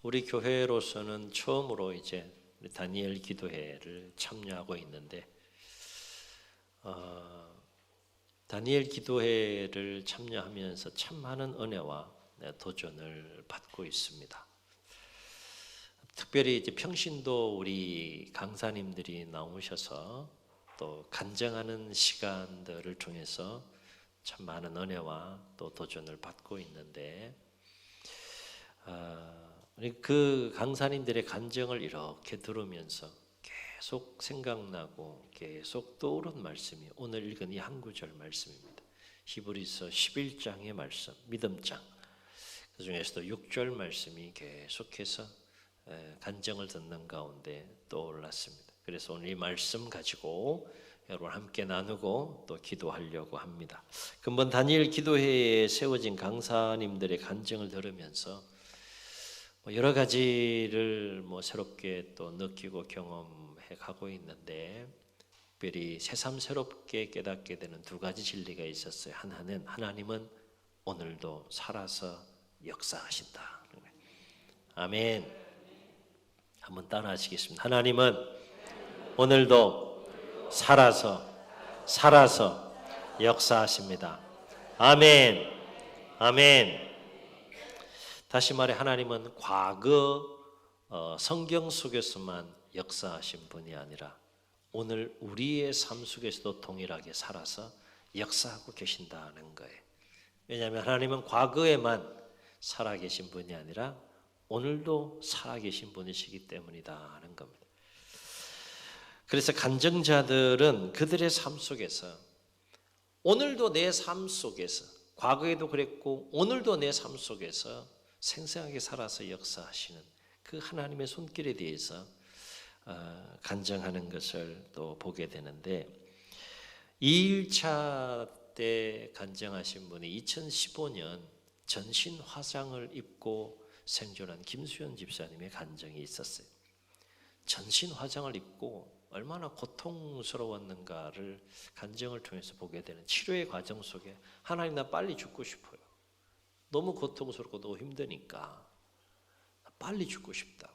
우리 교회로서는 처음으로 이제 다니엘 기도회를 참여하고 있는데 다니엘 기도회를 참여하면서 참 많은 은혜와 도전을 받고 있습니다. 특별히 이제 평신도 우리 강사님들이 나오셔서 또 간증하는 시간들을 통해서 참 많은 은혜와 또 도전을 받고 있는데 그 강사님들의 간증을 이렇게 들으면서 계속 생각나고 계속 떠오른 말씀이 오늘 읽은 이 한 구절 말씀입니다. 히브리서 11장의 말씀, 믿음장. 그 중에서도 6절 말씀이 계속해서 간증을 듣는 가운데 떠올랐습니다. 그래서 오늘 이 말씀 가지고 여러분 함께 나누고 또 기도하려고 합니다. 근본 다니엘 기도회에 세워진 강사님들의 간증을 들으면서 여러 가지를 새롭게 또 느끼고 경험해 가고 있는데 특별히 새삼스럽게 깨닫게 되는 두 가지 진리가 있었어요. 하나는 하나님은 오늘도 살아서 역사하신다. 아멘. 한번 따라 하시겠습니다. 하나님은 오늘도 살아서 역사하십니다. 아멘. 아멘. 다시 말해 하나님은 과거 성경 속에서만 역사하신 분이 아니라 오늘 우리의 삶 속에서도 동일하게 살아서 역사하고 계신다는 거예요. 왜냐하면 하나님은 과거에만 살아계신 분이 아니라 오늘도 살아계신 분이시기 때문이다 하는 겁니다. 그래서 간증자들은 그들의 삶 속에서 오늘도 내 삶 속에서 과거에도 그랬고 오늘도 내 삶 속에서 생생하게 살아서 역사하시는 그 하나님의 손길에 대해서 간증하는 것을 또 보게 되는데 2일차 때 간증하신 분이 2015년 전신 화상을 입고 생존한 김수현 집사님의 간증이 있었어요. 전신 화상을 입고 얼마나 고통스러웠는가를 간증을 통해서 보게 되는 치료의 과정 속에 하나님 나 빨리 죽고 싶어요. 너무 고통스럽고 너무 힘드니까 빨리 죽고 싶다.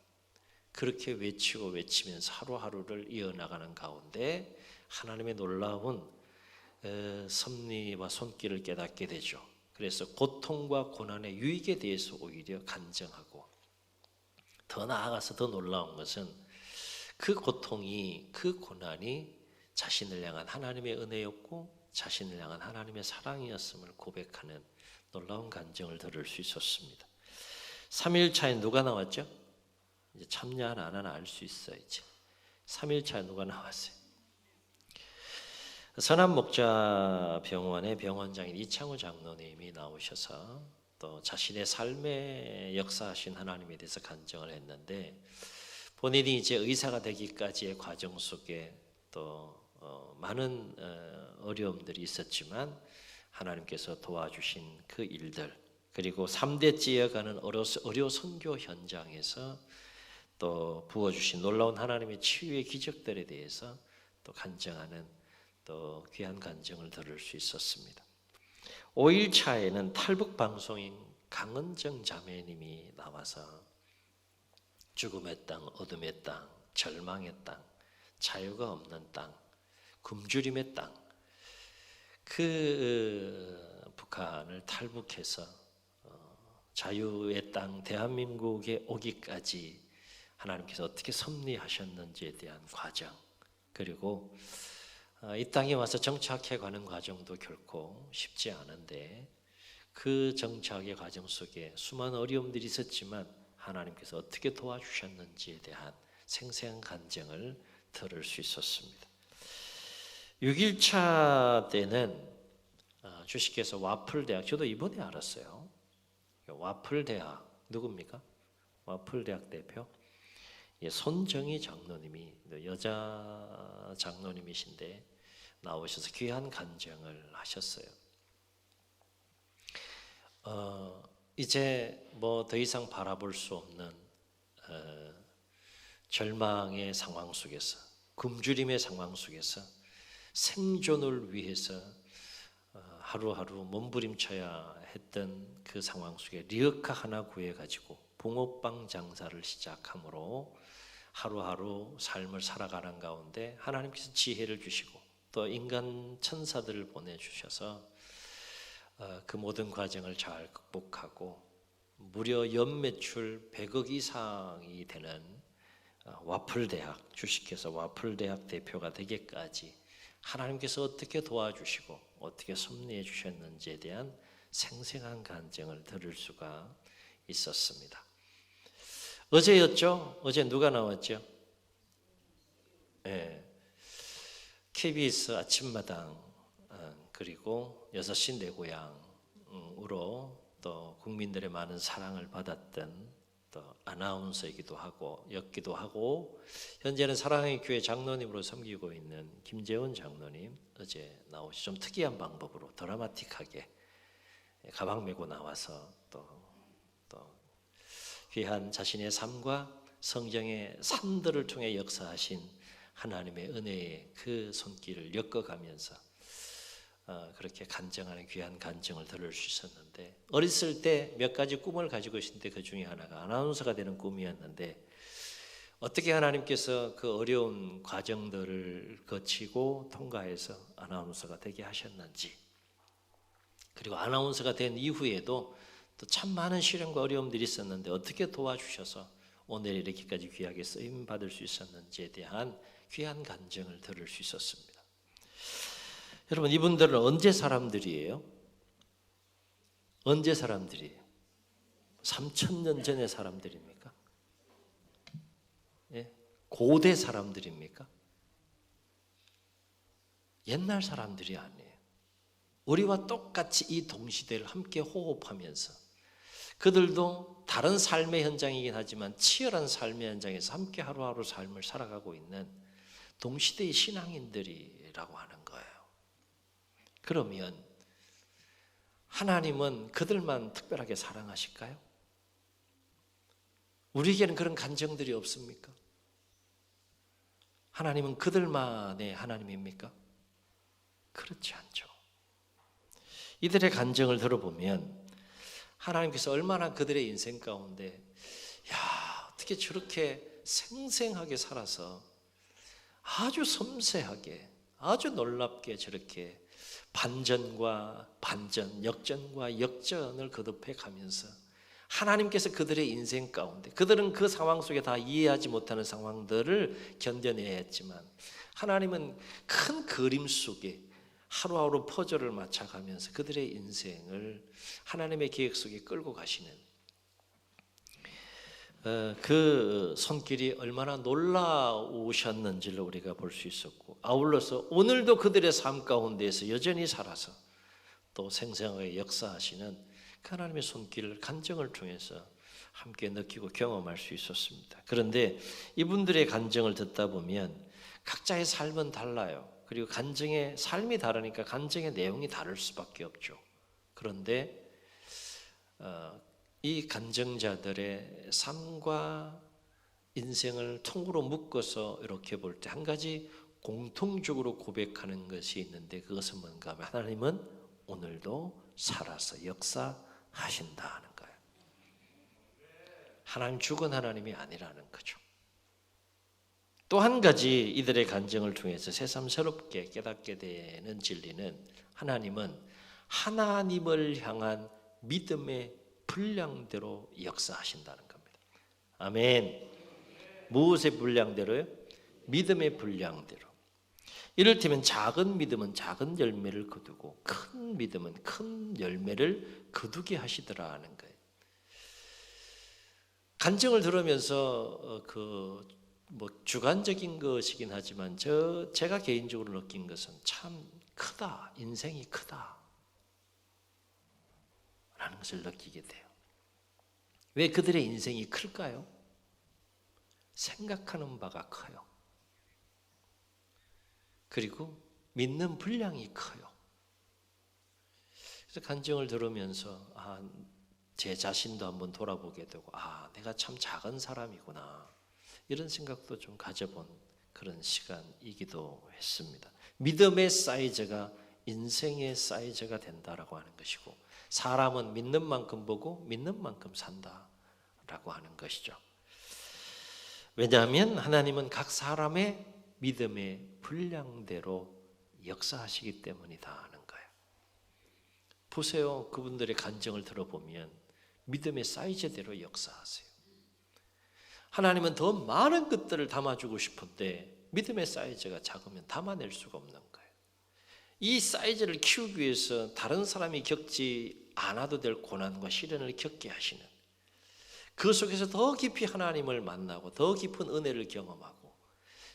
그렇게 외치면서 하루하루를 이어나가는 가운데 하나님의 놀라운 섭리와 손길을 깨닫게 되죠. 그래서 고통과 고난의 유익에 대해서 오히려 간증하고 더 나아가서 더 놀라운 것은 그 고통이 그 고난이 자신을 향한 하나님의 은혜였고 자신을 향한 하나님의 사랑이었음을 고백하는 놀라운 간증을 들을 수 있었습니다. 3일차에 누가 나왔죠? 이제 참여하나 안 하나 알 수 있어요. 이제 3일차에 누가 나왔어요? 선한목자병원의 병원장인 이창우 장로님이 나오셔서 또 자신의 삶에 역사하신 하나님에 대해서 간증을 했는데 본인이 이제 의사가 되기까지의 과정 속에 또 많은 어려움들이 있었지만 하나님께서 도와주신 그 일들 그리고 3대째 이어가는 의료 선교 현장에서 또 부어주신 놀라운 하나님의 치유의 기적들에 대해서 또 간증하는 또 귀한 간증을 들을 수 있었습니다. 5일차에는 탈북방송인 강은정 자매님이 나와서 죽음의 땅, 어둠의 땅, 절망의 땅, 자유가 없는 땅, 굶주림의 땅 그 북한을 탈북해서 자유의 땅 대한민국에 오기까지 하나님께서 어떻게 섭리하셨는지에 대한 과정 그리고 이 땅에 와서 정착해 가는 과정도 결코 쉽지 않은데 그 정착의 과정 속에 수많은 어려움들이 있었지만 하나님께서 어떻게 도와주셨는지에 대한 생생한 간증을 들을 수 있었습니다. 6일차 때는 주식회사 와플대학 저도 이번에 알았어요. 와플대학 누굽니까? 와플대학 대표 손정희 장로님이 여자 장로님이신데 나오셔서 귀한 간증을 하셨어요. 이제 더 이상 바라볼 수 없는 절망의 상황 속에서 굶주림의 상황 속에서 생존을 위해서 하루하루 몸부림쳐야 했던 그 상황 속에 리어카 하나 구해가지고 붕어빵 장사를 시작함으로 하루하루 삶을 살아가는 가운데 하나님께서 지혜를 주시고 또 인간 천사들을 보내주셔서 그 모든 과정을 잘 극복하고 무려 연매출 100억 이상이 되는 와플대학, 주식회사 와플대학 대표가 되기까지 하나님께서 어떻게 도와주시고 어떻게 섭리해 주셨는지에 대한 생생한 간증을 들을 수가 있었습니다. 어제였죠? 어제 누가 나왔죠? 네. KBS 아침마당 그리고 6시 내 고향으로 또 국민들의 많은 사랑을 받았던 또 아나운서이기도 하고 였기도 하고 현재는 사랑의 교회 장로님으로 섬기고 있는 김재원 장로님 어제 나오시 좀 특이한 방법으로 드라마틱하게 가방 메고 나와서 또 귀한 자신의 삶과 성경의 산들을 통해 역사하신 하나님의 은혜의 그 손길을 엮어가면서 그렇게 간증하는 귀한 간증을 들을 수 있었는데 어렸을 때 몇 가지 꿈을 가지고 계신데 그 중에 하나가 아나운서가 되는 꿈이었는데 어떻게 하나님께서 그 어려운 과정들을 거치고 통과해서 아나운서가 되게 하셨는지 그리고 아나운서가 된 이후에도 또 참 많은 시련과 어려움들이 있었는데 어떻게 도와주셔서 오늘 이렇게까지 귀하게 쓰임 받을 수 있었는지에 대한 귀한 간증을 들을 수 있었습니다. 여러분 이분들은 언제 사람들이에요? 언제 사람들이에요? 3000년 전의 사람들입니까? 예? 고대 사람들입니까? 옛날 사람들이 아니에요. 우리와 똑같이 이 동시대를 함께 호흡하면서 그들도 다른 삶의 현장이긴 하지만 치열한 삶의 현장에서 함께 하루하루 삶을 살아가고 있는 동시대의 신앙인들이라고 하는 거예요. 그러면 하나님은 그들만 특별하게 사랑하실까요? 우리에게는 그런 감정들이 없습니까? 하나님은 그들만의 하나님입니까? 그렇지 않죠. 이들의 간증을 들어보면 하나님께서 얼마나 그들의 인생 가운데 어떻게 저렇게 생생하게 살아서 아주 섬세하게 아주 놀랍게 저렇게 반전과 반전, 역전과 역전을 거듭해 가면서 하나님께서 그들의 인생 가운데 그들은 그 상황 속에 다 이해하지 못하는 상황들을 견뎌내야 했지만 하나님은 큰 그림 속에 하루하루 퍼즐을 맞춰가면서 그들의 인생을 하나님의 계획 속에 끌고 가시는 그 손길이 얼마나 놀라우셨는지를 우리가 볼 수 있었고 아울러서 오늘도 그들의 삶 가운데에서 여전히 살아서 또 생생하게 역사하시는 그 하나님의 손길을 간증을 통해서 함께 느끼고 경험할 수 있었습니다. 그런데 이분들의 간증을 듣다 보면 각자의 삶은 달라요. 그리고 간증의 삶이 다르니까 간증의 내용이 다를 수밖에 없죠. 그런데 이 간증자들의 삶과 인생을 통으로 묶어서 이렇게 볼 때 한 가지 공통적으로 고백하는 것이 있는데 그것은 뭔가 하면 하나님은 오늘도 살아서 역사하신다는 거예요. 하나님 죽은 하나님이 아니라는 거죠. 또 한 가지 이들의 간증을 통해서 새삼스럽게 깨닫게 되는 진리는 하나님은 하나님을 향한 믿음의 분량대로 역사하신다는 겁니다. 아멘. 무엇의 분량대로요? 믿음의 분량대로. 이를테면 작은 믿음은 작은 열매를 거두고 큰 믿음은 큰 열매를 거두게 하시더라는 거예요. 간증을 들으면서 주관적인 것이긴 하지만 제가 개인적으로 느낀 것은 참 크다. 인생이 크다. 라는 것을 느끼게 돼요. 왜 그들의 인생이 클까요? 생각하는 바가 커요. 그리고 믿는 분량이 커요. 그래서 간증을 들으면서 제 자신도 한번 돌아보게 되고 내가 참 작은 사람이구나 이런 생각도 좀 가져본 그런 시간이기도 했습니다. 믿음의 사이즈가 인생의 사이즈가 된다라고 하는 것이고 사람은 믿는 만큼 보고 믿는 만큼 산다라고 라고 하는 것이죠. 왜냐하면 하나님은 각 사람의 믿음의 분량대로 역사하시기 때문이다 하는 거예요. 보세요. 그분들의 간증을 들어보면 믿음의 사이즈대로 역사하세요. 하나님은 더 많은 것들을 담아주고 싶은데 믿음의 사이즈가 작으면 담아낼 수가 없는 거예요. 이 사이즈를 키우기 위해서 다른 사람이 겪지 않아도 될 고난과 시련을 겪게 하시는, 그 속에서 더 깊이 하나님을 만나고 더 깊은 은혜를 경험하고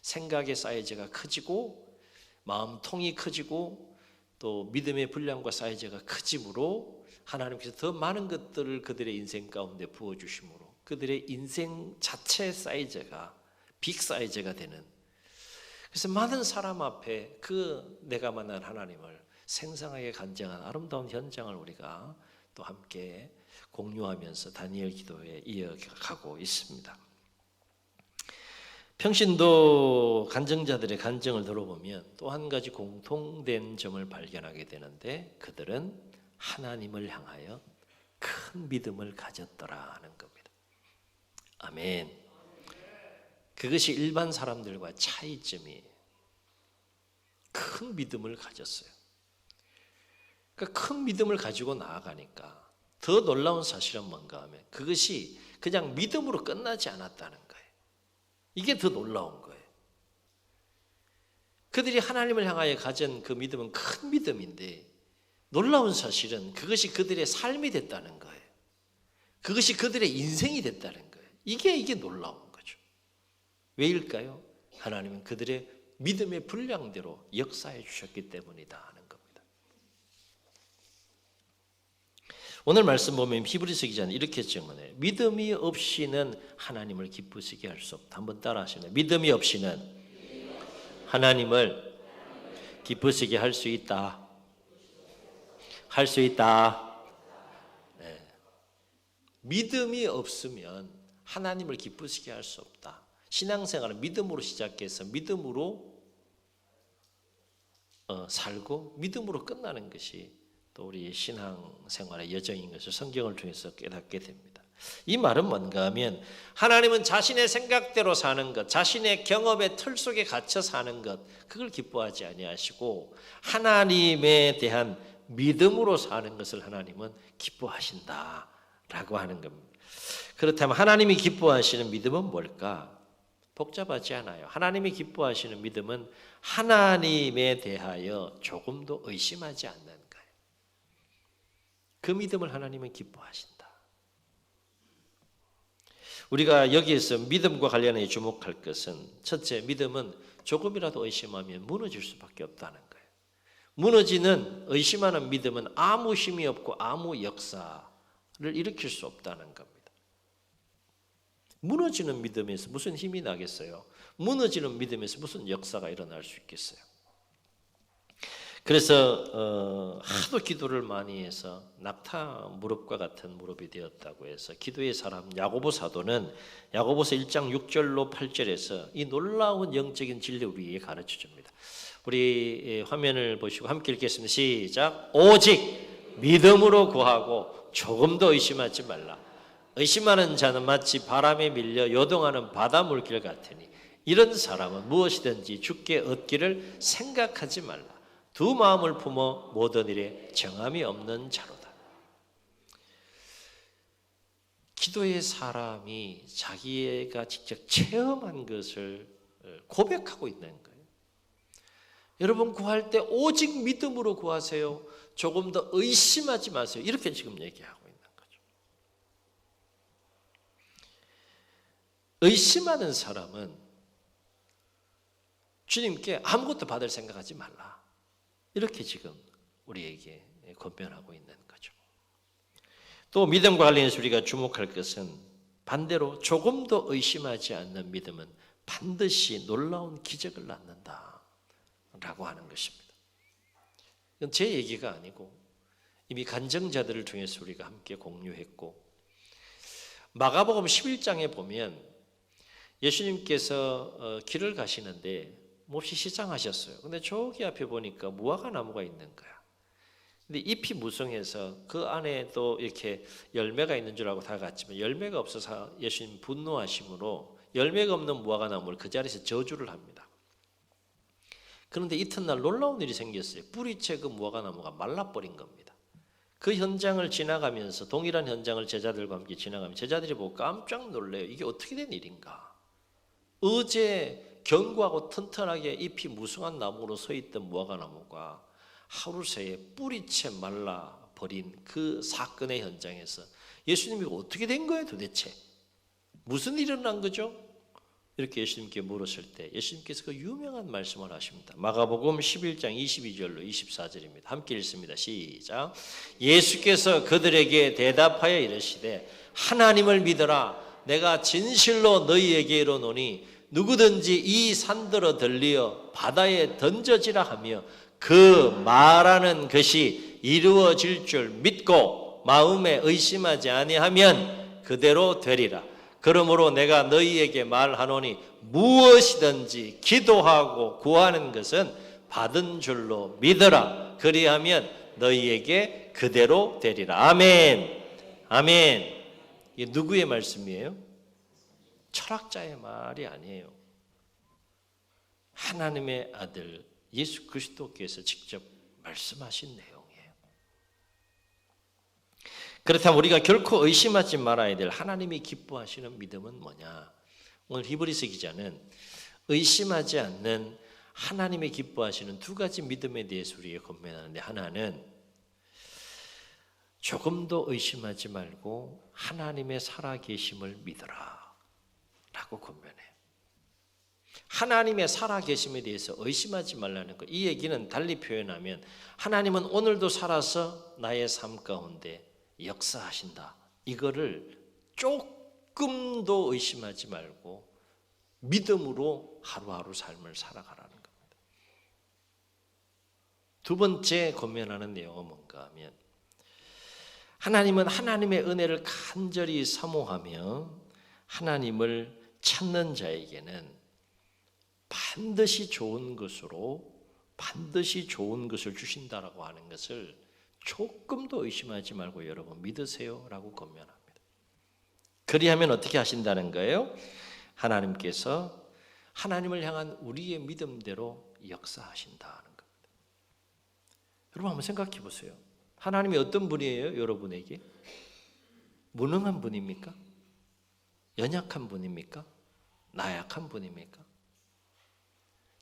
생각의 사이즈가 커지고 마음통이 커지고 또 믿음의 분량과 사이즈가 커짐으로 하나님께서 더 많은 것들을 그들의 인생 가운데 부어주심으로 그들의 인생 자체 사이즈가 빅 사이즈가 되는, 그래서 많은 사람 앞에 그 내가 만난 하나님을 생생하게 간증한 아름다운 현장을 우리가 또 함께 공유하면서 다니엘 기도에 이어가고 있습니다. 평신도 간증자들의 간증을 들어보면 또 한 가지 공통된 점을 발견하게 되는데, 그들은 하나님을 향하여 큰 믿음을 가졌더라 하는 겁니다. 아멘. 그것이 일반 사람들과 차이점이에요. 큰 믿음을 가졌어요. 그러니까 큰 믿음을 가지고 나아가니까 더 놀라운 사실은 뭔가 하면 그것이 그냥 믿음으로 끝나지 않았다는 거예요. 이게 더 놀라운 거예요. 그들이 하나님을 향하여 가진 그 믿음은 큰 믿음인데, 놀라운 사실은 그것이 그들의 삶이 됐다는 거예요. 그것이 그들의 인생이 됐다는 거예요. 이게 놀라운 거죠. 왜일까요? 하나님은 그들의 믿음의 분량대로 역사해 주셨기 때문이다 하는 겁니다. 오늘 말씀 보면 히브리서 기자는 이렇게 증언해요. 믿음이 없이는 하나님을 기쁘시게 할 수 없다. 한번 따라 하시면, 믿음이 없이는 하나님을 기쁘시게 할 수 있다. 할 수 있다. 네. 믿음이 없으면 하나님을 기쁘시게 할 수 없다. 신앙생활은 믿음으로 시작해서 믿음으로 살고 믿음으로 끝나는 것이 또 우리 신앙생활의 여정인 것을 성경을 통해서 깨닫게 됩니다. 이 말은 뭔가 하면 하나님은 자신의 생각대로 사는 것, 자신의 경험의 틀 속에 갇혀 사는 것, 그걸 기뻐하지 아니하시고 하나님에 대한 믿음으로 사는 것을 하나님은 기뻐하신다라고 하는 겁니다. 그렇다면 하나님이 기뻐하시는 믿음은 뭘까? 복잡하지 않아요. 하나님이 기뻐하시는 믿음은 하나님에 대하여 조금도 의심하지 않는 거예요. 그 믿음을 하나님은 기뻐하신다. 우리가 여기에서 믿음과 관련해 주목할 것은, 첫째, 믿음은 조금이라도 의심하면 무너질 수밖에 없다는 거예요. 무너지는, 의심하는 믿음은 아무 힘이 없고 아무 역사를 일으킬 수 없다는 겁니다. 무너지는 믿음에서 무슨 힘이 나겠어요? 무너지는 믿음에서 무슨 역사가 일어날 수 있겠어요? 그래서 하도 기도를 많이 해서 낙타 무릎과 같은 무릎이 되었다고 해서 기도의 사람 야고보 사도는 야고보서 1장 6절로 8절에서 이 놀라운 영적인 진리를 우리에게 가르쳐 줍니다. 우리 화면을 보시고 함께 읽겠습니다. 시작. 오직 믿음으로 구하고 조금도 의심하지 말라. 의심하는 자는 마치 바람에 밀려 요동하는 바다 물길 같으니 이런 사람은 무엇이든지 주께 얻기를 생각하지 말라. 두 마음을 품어 모든 일에 정함이 없는 자로다. 기도의 사람이 자기가 직접 체험한 것을 고백하고 있는 거예요. 여러분, 구할 때 오직 믿음으로 구하세요. 조금 더 의심하지 마세요. 이렇게 지금 얘기하고 있는 거죠. 의심하는 사람은 주님께 아무것도 받을 생각하지 말라. 이렇게 지금 우리에게 권면하고 있는 거죠. 또 믿음과 관련해서 우리가 주목할 것은 반대로 조금 더 의심하지 않는 믿음은 반드시 놀라운 기적을 낳는다라고 하는 것입니다. 이건 제 얘기가 아니고 이미 간증자들을 통해서 우리가 함께 공유했고, 마가복음 11장에 보면 예수님께서 길을 가시는데 몹시 시장하셨어요. 근데 저기 앞에 보니까 무화과 나무가 있는 거야. 근데 잎이 무성해서 그 안에 또 이렇게 열매가 있는 줄 알고 다가갔지만 열매가 없어서 예수님 분노하심으로 열매가 없는 무화과 나무를 그 자리에서 저주를 합니다. 그런데 이튿날 놀라운 일이 생겼어요. 뿌리채 그 무화과 나무가 말라버린 겁니다. 그 현장을 지나가면서 동일한 현장을 제자들과 함께 지나가면 제자들이 보고 깜짝 놀래요. 이게 어떻게 된 일인가? 어제 견고하고 튼튼하게 잎이 무성한 나무로 서 있던 무화과 나무가 하루 새에 뿌리채 말라버린 그 사건의 현장에서 예수님이 어떻게 된 거예요 도대체? 무슨 일이 일어난 거죠? 이렇게 예수님께 물었을 때 예수님께서 그 유명한 말씀을 하십니다. 마가복음 11장 22절로 24절입니다. 함께 읽습니다. 시작. 예수께서 그들에게 대답하여 이르시되 하나님을 믿어라. 내가 진실로 너희에게 이르노니 누구든지 이 산더러 들리어 바다에 던져지라 하며 그 말하는 것이 이루어질 줄 믿고 마음에 의심하지 아니하면 그대로 되리라. 그러므로 내가 너희에게 말하노니 무엇이든지 기도하고 구하는 것은 받은 줄로 믿어라. 그리하면 너희에게 그대로 되리라. 아멘. 아멘. 이게 누구의 말씀이에요? 철학자의 말이 아니에요. 하나님의 아들 예수 그리스도께서 직접 말씀하신 내용이에요. 그렇다면 우리가 결코 의심하지 말아야 될 하나님이 기뻐하시는 믿음은 뭐냐? 오늘 히브리서 기자는 의심하지 않는 하나님이 기뻐하시는 두 가지 믿음에 대해서 우리에게 권면하는데, 하나는 조금도 의심하지 말고 하나님의 살아계심을 믿어라 라고 권면해요. 하나님의 살아계심에 대해서 의심하지 말라는 것. 이 얘기는 달리 표현하면 하나님은 오늘도 살아서 나의 삶 가운데 역사하신다. 이거를 조금도 의심하지 말고 믿음으로 하루하루 삶을 살아가라는 겁니다. 두 번째 권면하는 내용은 뭔가 하면 하나님은 하나님의 은혜를 간절히 사모하며 하나님을 찾는 자에게는 반드시 좋은 것을 주신다라고 하는 것을 조금도 의심하지 말고 여러분 믿으세요라고 권면합니다. 그리하면 어떻게 하신다는 거예요? 하나님께서 하나님을 향한 우리의 믿음대로 역사하신다는 겁니다. 여러분 한번 생각해 보세요. 하나님이 어떤 분이에요? 여러분에게 무능한 분입니까? 연약한 분입니까? 나약한 분입니까?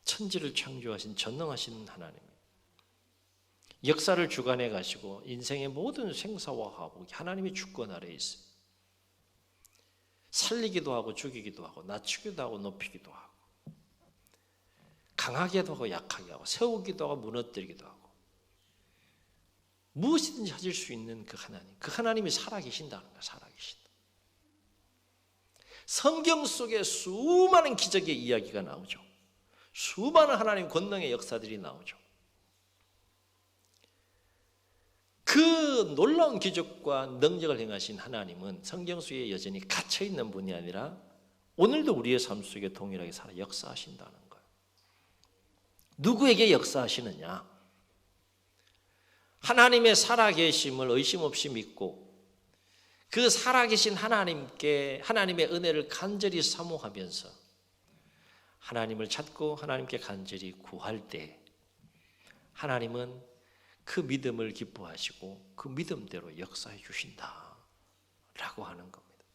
천지를 창조하신 전능하신 하나님, 역사를 주관해 가시고 인생의 모든 생사와 화복이 하나님의 주권 아래에 있어요. 살리기도 하고 죽이기도 하고 낮추기도 하고 높이기도 하고 강하게도 하고 약하게 하고 세우기도 하고 무너뜨리기도 하고 무엇이든지 하실 수 있는 그 하나님이 살아계신다는 거예요. 살아계신다. 성경 속에 수많은 기적의 이야기가 나오죠. 수많은 하나님 권능의 역사들이 나오죠. 그 놀라운 기적과 능력을 행하신 하나님은 성경 속에 여전히 갇혀있는 분이 아니라 오늘도 우리의 삶 속에 동일하게 살아 역사하신다는 거예요. 누구에게 역사하시느냐? 하나님의 살아계심을 의심 없이 믿고 그 살아계신 하나님의 은혜를 간절히 사모하면서 하나님을 찾고 하나님께 간절히 구할 때 하나님은 그 믿음을 기뻐하시고 그 믿음대로 역사해 주신다라고 하는 겁니다.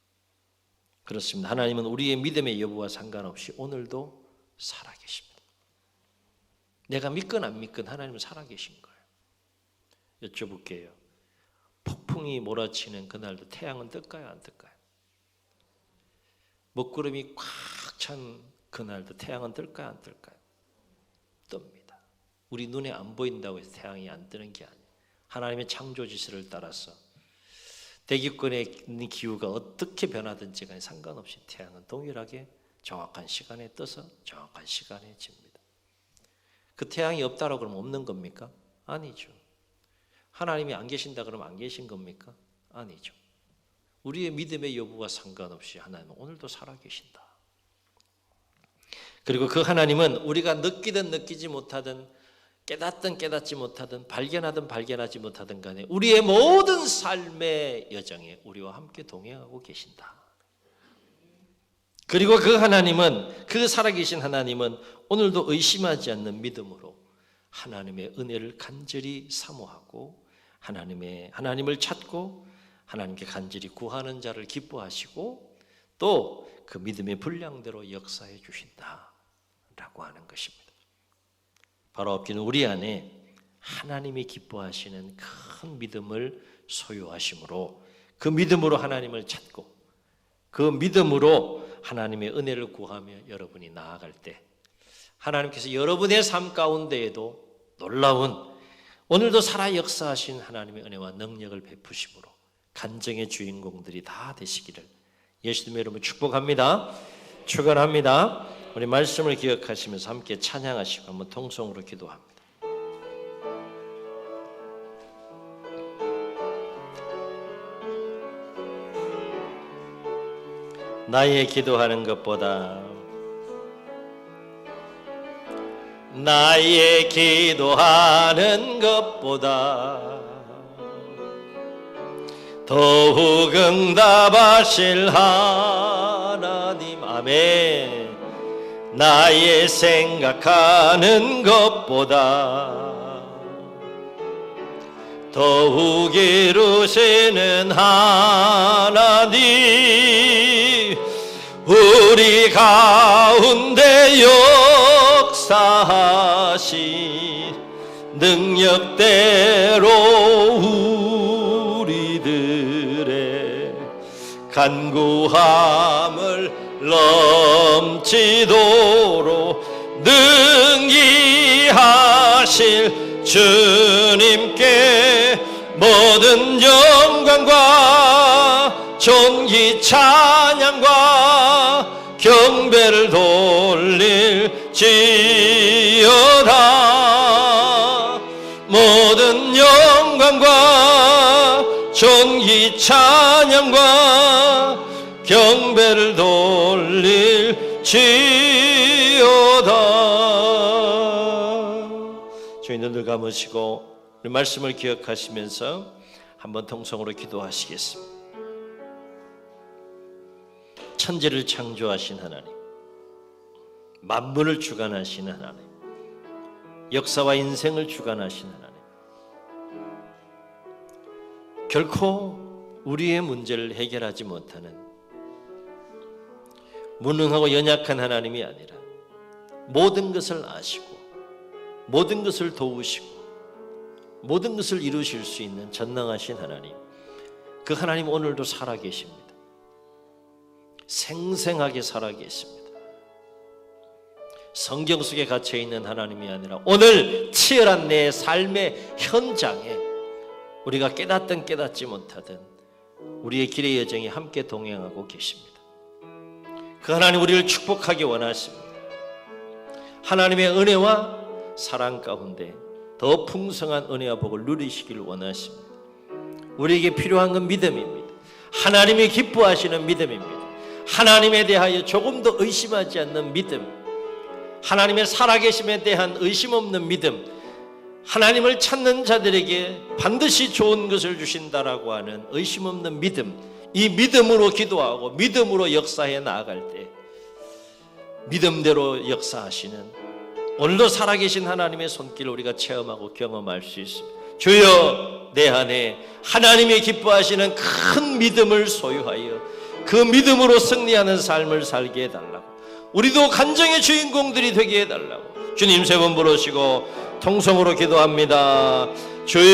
그렇습니다. 하나님은 우리의 믿음의 여부와 상관없이 오늘도 살아계십니다. 내가 믿건 안 믿건 하나님은 살아계신 거예요. 여쭤볼게요. 폭풍이 몰아치는 그날도 태양은 뜰까요? 안 뜰까요? 먹구름이 꽉 찬 그날도 태양은 뜰까요? 안 뜰까요? 뜹니다. 우리 눈에 안 보인다고 해서 태양이 안 뜨는 게 아니에요. 하나님의 창조 지시를 따라서 대기권의 기후가 어떻게 변하든지 간에 상관없이 태양은 동일하게 정확한 시간에 떠서 정확한 시간에 집니다. 그 태양이 없다라고 그러면 없는 겁니까? 아니죠. 하나님이 안 계신다 그러면 안 계신 겁니까? 아니죠. 우리의 믿음의 여부와 상관없이 하나님은 오늘도 살아계신다. 그리고 그 하나님은 우리가 느끼든 느끼지 못하든 깨닫든 깨닫지 못하든 발견하든 발견하지 못하든 간에 우리의 모든 삶의 여정에 우리와 함께 동행하고 계신다. 그리고 그 하나님은, 그 살아계신 하나님은 오늘도 의심하지 않는 믿음으로 하나님의 은혜를 간절히 사모하고 하나님을 찾고 하나님께 간절히 구하는 자를 기뻐하시고 또 그 믿음의 분량대로 역사해 주신다라고 하는 것입니다. 바로 엎기는 우리 안에 하나님이 기뻐하시는 큰 믿음을 소유하심으로 그 믿음으로 하나님을 찾고 그 믿음으로 하나님의 은혜를 구하며 여러분이 나아갈 때 하나님께서 여러분의 삶 가운데에도 놀라운 오늘도 살아 역사하신 하나님의 은혜와 능력을 베푸심으로 간증의 주인공들이 다 되시기를 예수님의 이름으로 축복합니다. 축원합니다. 우리 말씀을 기억하시면서 함께 찬양하시고 한번 통성으로 기도합니다. 나의 기도하는 것보다 더욱 응답하실 하나님, 아멘. 나의 생각하는 것보다 더욱 이루시는 하나님, 우리 가운데 역사하신 능력대로 우리들의 간구함을 넘치도록 능히 하실 주님께 모든 영광과 존귀 찬양과 경배를 돌릴지어다. 모든 영광과 존귀 찬양과 경배를 돌릴지어다. 주님 눈을 감으시고 우리 말씀을 기억하시면서 한번 통성으로 기도하시겠습니다. 천지를 창조하신 하나님, 만물을 주관하신 하나님, 역사와 인생을 주관하신 하나님, 결코 우리의 문제를 해결하지 못하는 무능하고 연약한 하나님이 아니라 모든 것을 아시고 모든 것을 도우시고 모든 것을 이루실 수 있는 전능하신 하나님, 그 하나님 오늘도 살아계십니다. 생생하게 살아계십니다. 성경 속에 갇혀있는 하나님이 아니라 오늘 치열한 내 삶의 현장에 우리가 깨닫든 깨닫지 못하든 우리의 길의 여정이 함께 동행하고 계십니다. 그 하나님 우리를 축복하기 원하십니다. 하나님의 은혜와 사랑 가운데 더 풍성한 은혜와 복을 누리시기를 원하십니다. 우리에게 필요한 건 믿음입니다. 하나님이 기뻐하시는 믿음입니다. 하나님에 대하여 조금 더 의심하지 않는 믿음, 하나님의 살아계심에 대한 의심 없는 믿음, 하나님을 찾는 자들에게 반드시 좋은 것을 주신다라고 하는 의심 없는 믿음, 이 믿음으로 기도하고 믿음으로 역사해 나아갈 때 믿음대로 역사하시는 오늘도 살아계신 하나님의 손길을 우리가 체험하고 경험할 수 있습니다. 주여, 내 안에 하나님이 기뻐하시는 큰 믿음을 소유하여 그 믿음으로 승리하는 삶을 살게 해달라고, 우리도 간증의 주인공들이 되게 해달라고 주님 세 번 부르시고 통성으로 기도합니다. 주여.